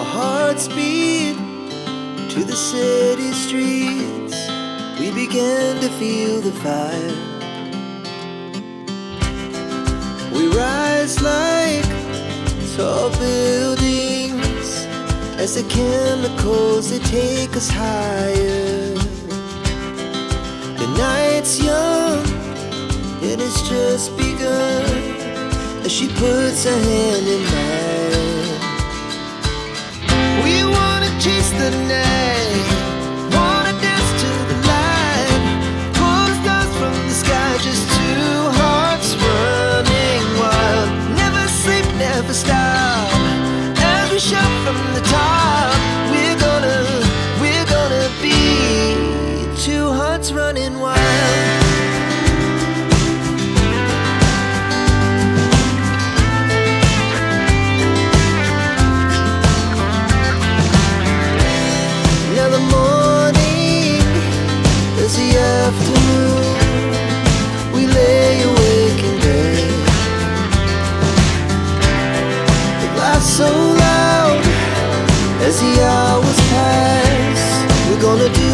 Our hearts beat to the city streets. We began to feel the fire. We rise like tall buildings as the chemicals, they take us higher. The night's young and it's just begun as she puts her hand in mine. We wanna chase the night, wanna dance to the light, pull the stars from the sky, just two hearts running wild. Never sleep, never stop, as we shout from the top. We're gonna be two hearts running wild. Now the morning is the afternoon. We lay awake in bed. The laughs so loud as the hours pass. We're gonna do